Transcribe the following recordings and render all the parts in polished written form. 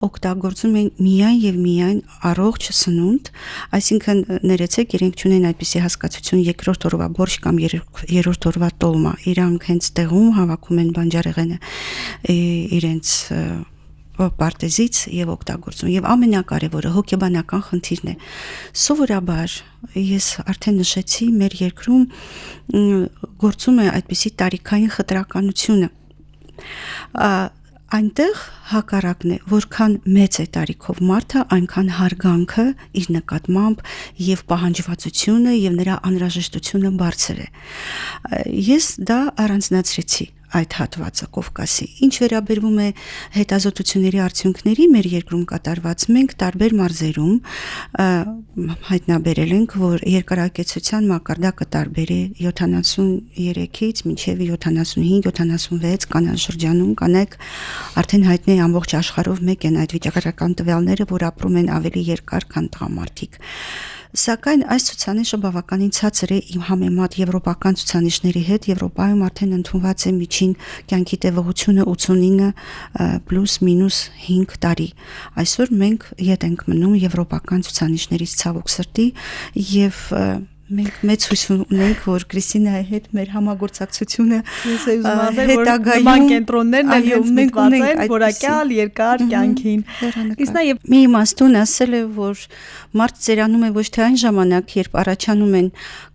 օգտագործում են միայն եւ միայն առողջ սնունդ, այսինքն ներեցեք, իրենք չունեն այդպիսի հասկացություն երկրորդ օրվա բորշ կամ երրորդ օրվա տոլմա, իրանք հենց տեղում հավաքում են բանջարեղենը իրենց պարտեզից եւ օգտագործում եւ ամենակարևորը հոգեբանական խնդիրն է սովորաբար ես արդեն նշեցի մեր երկրում գործում է այդպիսի տարիքային խտրականությունը այնտեղ հակառակն է, որքան մեծ է տարիքով մարդը, այնքան հարգանքը իր նկատմամբ եւ պահանջվածությունը եւ նրա անհրաժեշտությունը բարձր է։ Ես դա առանձնացրեցի այդ հատվածը Կովկասի։ Ինչ վերաբերվում է հետազոտությունների արդյունքների մեր երկրում կատարված, մենք տարբեր մարզերում հայտնաբերել ենք, որ երկարակեցության մակարդակը տարբեր է 73-ից մինչև 75-76 կանան շրջանում կանեք արդեն հայտնի է ամբողջ աշխարհով մեկ են այդ վիճակագրական տվյալները, որ ապրում են ավելի երկար, քան տղամարդիկ։ Սակայն այս ցուցանիշը բավականին ցածր է իմ համեմատ եվրոպական ցուցանիշների հետ, Եվրոպայում արդեն ընդունված է միջին կյանքի տևողությունը 89 պլյուս մինուս 5 տարի։ Այսօր մենք ետ ենք մնում եվրոպական ցուցանիշներից ցավոք սրտի եւ մենք մեծ հույս ունենք, որ Կրիստինայի հետ մեր համագործակցությունը հետագայում կենտրոններն են հենց մտված են որակյալ երկար կյանքին։ Իսկ նաև մի իմաստուն ասել է, որ մարդ ծերանում է ոչ թե այն ժամանակ, երբ առաջանում են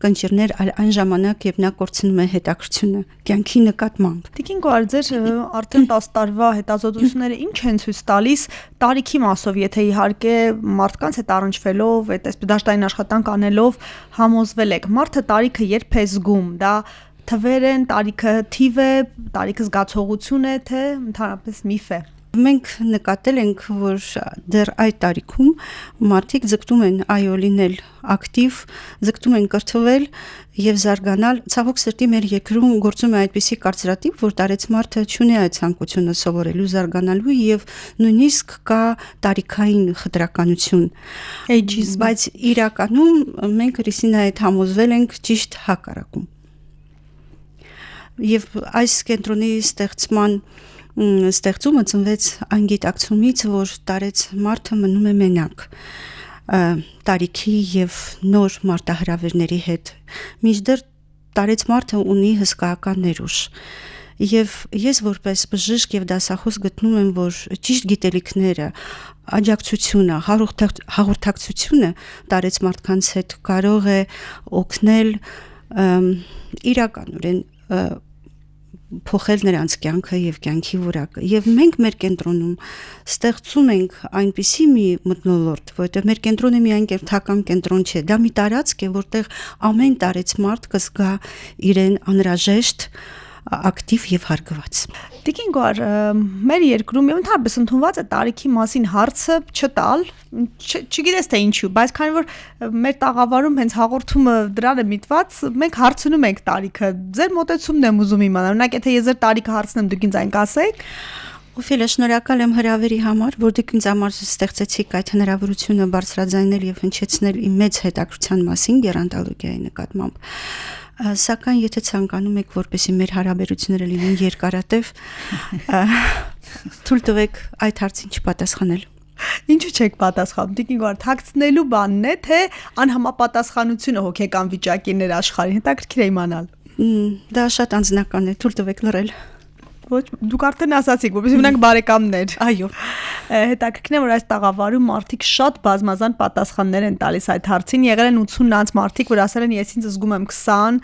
կնճիռներ, այլ այն ժամանակ, երբ նա կորցնում է հետաքրքրությունը կյանքի նկատմամբ։ Տիկին Գոհար, ձեր արդեն 10 տարվա հետազոտությունները ինչ են ցույց տալիս տարիքի մասով, եթե իհարկե մարդկանց հետ առնչվելով, այդպես դաշտային աշխատանք անելով համոզվել եք, մարդը տարիքը երբ է զգում, դա թվեր են, տարիքը թիվ է, տարիքը զգացողություն է, թե ընդհանրապես միֆ է։ Մենք նկատել ենք, որ դեռ այդ տարիքում մարդիկ ձգտում են այո լինել ակտիվ, ձգտում են կրթվել եւ զարգանալ։ Ցավոք սրտի մեր երկրում գործում է այդպիսի կարծրատիպ, որ տարեց մարդը չունի այդ ցանկությունը սովորելու, զարգանալու եւ նույնիսկ կա տարիքային խտրականություն։ Բայց իրականում մենք Կրիստինայի հետ համոզվել ենք ճիշտ հակառակում։ Եվ այս կենտրոնի ստեղծումը ծնվեց այն գիտակցումից, որ տարեց մարդը մնում է մենակ տարիքի եւ նոր մարտահրավերների հետ։ Մինչդեռ տարեց մարդը ունի հսկայական ներուժ։ Եվ ես որպես բժիշկ եւ դասախոս գտնում եմ, որ ճիշտ գիտելիքները, աջակցությունը, հաղորդակցությունը տարեց մարդկանց հետ կարող է օգնել իրականորեն փոխել նրանց կյանքը եւ կյանքի որակը եւ մենք մեր կենտրոնում ստեղծում ենք այնպիսի մի մթնոլորտ, որտեղ մեր կենտրոնը միայն կերթական կենտրոն չէ, դա մի տարածք է, որտեղ ամեն տարեց մարդ կզգա իրեն անհրաժեշտ, ակտիվ եւ հարգված։ Տիկին Գոհար, մեր երկրում եւ ընդհանրապես ընդունված է տարիքի մասին հարցը չտալ, չգիտես թե ինչու, բայց քանի որ մեր տաղավարում հենց հաղորդումը դրան է միտված, մենք հարցնում ենք տարիքը։ Ձեր մոտեցումն եմ ուզում իմանալ, օրինակ եթե ես ձեր տարիքը հարցնեմ, դուք ինձ այն կասեք։ Օֆելիա, շնորհակալ եմ հրավերի համար, որ դուք ինձ համար ստեղծեցիք այդ հնարավորությունը բարձրաձայնել եւ հնչեցնել իմ մեծ հետաքրքրության մասին գերանտոլոգիայի նկատմամբ։ Սակայն եթե ցանկանում եք, որպեսզի մեր հարաբերությունները լինեն երկարատև, թույլ տվեք այդ հարցին չպատասխանել։ Ինչու չեք պատասխանում, Տիկին Գոհար, թաքցնելու բանն է, թե անհամապատասխանությունը հոգեկան վիճակի ներաշխարհին, հետաքրքիր է իմանալ։ Դա շատ անձնական է, թույլ տվեք լռել։ Ոչ, դուք արդեն ասացիք, որպեսզի մնանք բարեկամներ։ Այո։ Հետաքրքիր է, որ այս տաղավարում մարդիկ շատ բազմազան պատասխաններ են տալիս այդ հարցին։ Եղել են 80 անց մարդիկ, որ ասել են ես ինձ զգում եմ 20,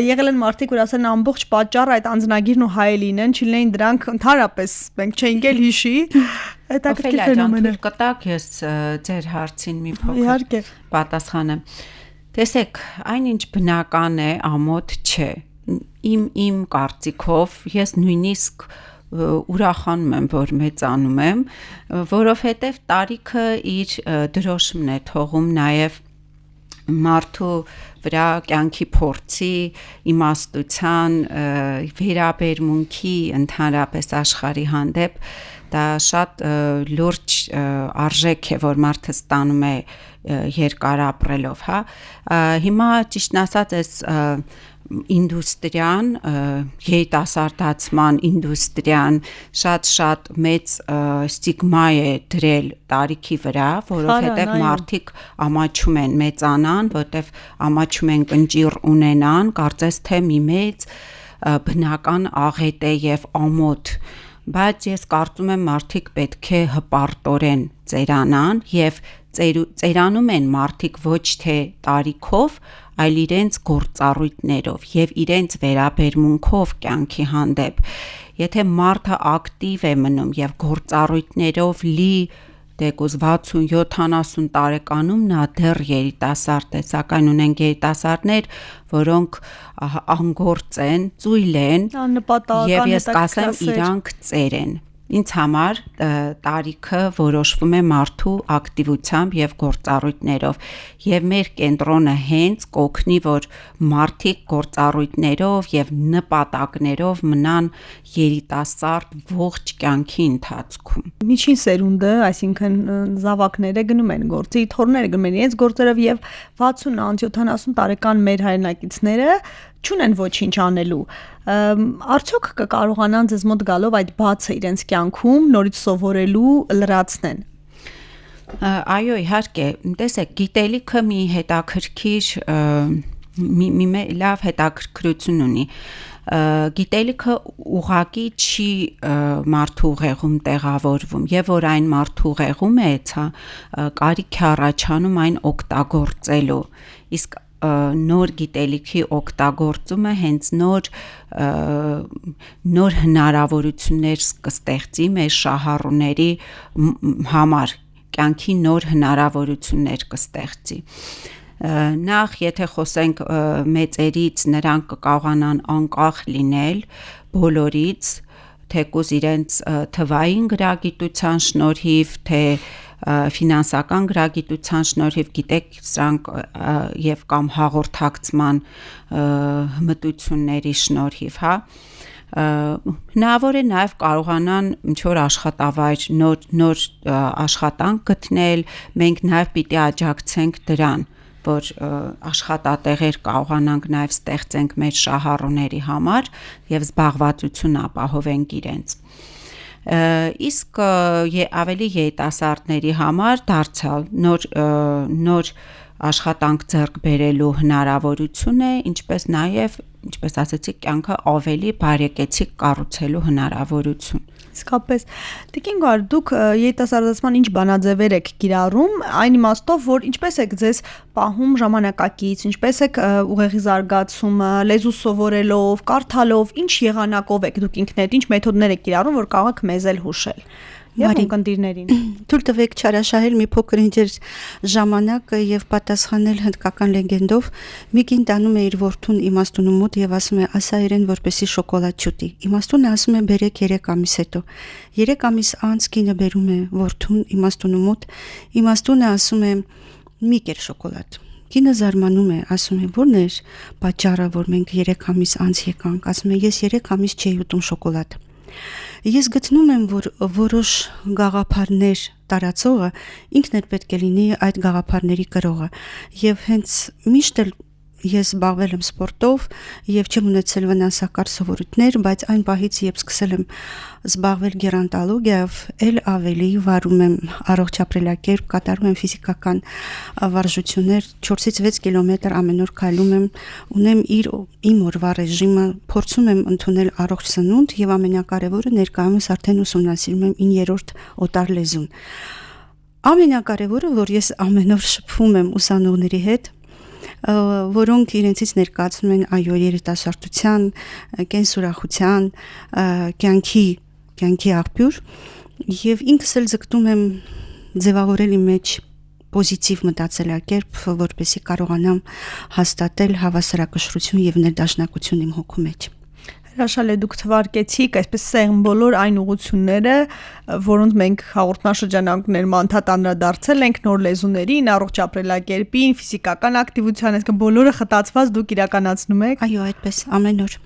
եղել են մարդիկ, որ ասել են ամբողջ պատճառը այդ անձնագիրն ու հայ լինեն, չլինեն դրանք ընդհանրապես մենք չենք էլ հիշի։ Հետաքրքիր ֆենոմեն է։ Կտակ ես ձեր հարցին մի փոքր պատասխանեմ։ Տեսեք, այնինչ բնական է, ամոթ չէ։ Իմ կարծիքով ես նույնիսկ ուրախանում եմ, որ մեծանում եմ, որովհետև տարիքը իր դրոշմն է թողում նաև մարդու վրա կյանքի փորձի, իմաստության, վերաբերմունքի ընդհանրապես աշխարհի հանդեպ դա շատ լուրջ արժեք է, որ մարդը ստանում է երկար ապրելով, հա։ Հիմա ճիշտն ասած, ինդուստրիան, երիտասարդացման ինդուստրիան շատ մեծ ստիգմա է դրել տարիքի վրա, որովհետև մարդիկ ամաչում են մեծանան, որովհետև ամաչում են կնճիռ ունենան, կարծես թե մի մեծ բնական աղետ է եւ ամոթ, բայց ես կարծում եմ մարդիկ պետք է հպարտորեն ծերանան եւ ծերանում են մարդիկ ոչ թե տարիքով, այլ իրենց գործառույթներով եւ իրենց վերաբերմունքով կյանքի հանդեպ։ Եթե մարդը ակտիվ է մնում եւ գործառույթներով լի դեկոս 60-70 տարեկանում նա դեռ երիտասարդ է, սակայն ունենք երիտասարդներ, որոնք անգործ են, ծույլ են եւ ես կասեմ իրանք ծեր են։ Ինձ համար տարիքը որոշվում է մարդու ակտիվությամբ եւ գործառույթներով եւ մեր կենտրոնը հենց կօգնի, որ մարդիկ գործառույթներով եւ նպատակներով մնան երիտասարդ ողջ կյանքի ընթացքում։ Միջին սերունդը, այսինքն զավակները գնում են գործի, թորները գնում են իրենց գործերով եւ 60-70 տարեկան մեր հայրենակիցները չունեն ոչինչ անելու։ Արդյոք կկարողանան ձեզ մոտ գալով այդ բացը իրենց կյանքում նորից սովորելու լրացնեն։ Այո, իհարկե, տեսեք, գիտելիքը մի հետաքրքիր մի լավ հետաքրքրություն ունի։ Գիտելիքը ուղակի չի մարդու ուղեղում տեղավորվում եւ որ այն մարդու ուղեղում է, կարիք է առաջանում այն օգտագործելու։ Իսկ նոր գիտելիքի օգտագործումը հենց նոր հնարավորություններ կստեղծի մեր շահառուների համար, կյանքի նոր հնարավորություններ կստեղծի։ Նախ եթե խոսենք մեծերից, նրանք կկարողանան անկախ լինել բոլորից, թեկուզ իրենց թվային գրագիտության շնորհիվ, թե ֆինանսական գրագիտության շնորհիվ, գիտեք, սրանք եւ կամ հաղորդակցման հմտությունների շնորհիվ, հա, հնարավոր է նաեւ կարողանան ինչ-որ աշխատավայր, նոր աշխատանք գտնել, մենք նաեւ պիտի աջակցենք դրան, որ աշխատատեղեր կարողանանք նաեւ ստեղծենք մեր շահառուների համար եւ զբաղվածություն ապահովենք իրենց։ Իսկ ավելի երիտասարդների համար դարձյալ նոր աշխատանք ձեռք բերելու հնարավորություն է, ինչպես նաև, ինչպես ասեցի, կյանքը ավելի բարեկեցիկ կառուցելու հնարավորություն։ Իսկապես, Տիկին Գար, դուք երիտասարդացման ինչ բանաձևեր եք կիրառում, այն իմաստով, որ ինչպես եք ձեզ պահում ժամանակակից, ինչպես եք ուղեղի զարգացումը, լեզու սովորելով, կարդալով, ինչ եղանակով եք դուք ինքներդ, ինչ մեթոդներ եք կիրառում, որ կարող եք մեզ էլ հուշել։ Եվ ունկնդիրներին։ Թույլ տվեք չարաշահել մի փոքր ինձ ժամանակը եւ պատասխանել հնդկական լեգենդով։ Մի կին տանում է իր որդուն իմաստունու մոտ եւ ասում է՝ ասա իրեն, որպեսի շոկոլադ չուտի։ Իմաստունը ասում է՝ բերեք 3 ամիս հետո։ 3 ամիս անց կինը բերում է որդուն իմաստունու մոտ։ Իմաստունը ասում է՝ մի կեր շոկոլադ։ Կինը զարմանում է, ասում է՝ ո՞րն էր պատճառը, որ մենք 3 ամիս անց եկանք։ Ասում է՝ ես 3 ամիս չէի ուտում շոկոլադ։ Ես գտնում եմ, որ որոշ գաղափարներ տարածողը ինքն էլ պետք է լինի այդ գաղափարների կրողը եւ հենց միշտ էլ ես զբաղվել եմ սպորտով եւ չեմ ունեցել վնասակար սովորույթներ, բայց այն պահից երբ սկսել եմ զբաղվել գերանտոլոգիայով, ել ավելի վարում եմ առողջ ապրելակերպ, կատարում եմ ֆիզիկական վարժություններ, 4-ից 6 կիլոմետր ամեն օր քայլում եմ, ունեմ իմ օրվա ռեժիմը, փորձում եմ ընդունել առողջ սնունդ եւ ամենակարևորը ներկայումս արդեն ուսումնասիրում եմ 9-րդ օտար լեզուն։ Ամենակարևորը, որ ես ամեն օր շփվում եմ ուսանողների հետ, որոնք իրենցից ներկայացնում են այո երիտասարդության, կենսուրախության, կյանքի աղբյուր եւ ինքս էլ ձգտում եմ ձևավորել իմ մեջ պոզիտիվ մտածելակերպ, որպեսզի կարողանամ հաստատել հավասարակշռություն եւ ներդաշնակություն իմ հոգու մեջ։ Հրաշալի դուք թվարկեցիք այսպես սեղմ բոլոր այն ուղղությունները, որոնց մենք հաղորդաշրջանակներում անդադ անդրադարձել ենք նոր լեզուներին, առողջ ապրելակերպին, ֆիզիկական ակտիվության, այսինքն բոլորը խտացված դուք իրականացնում եք։ Այո, այդպես ամեն օր։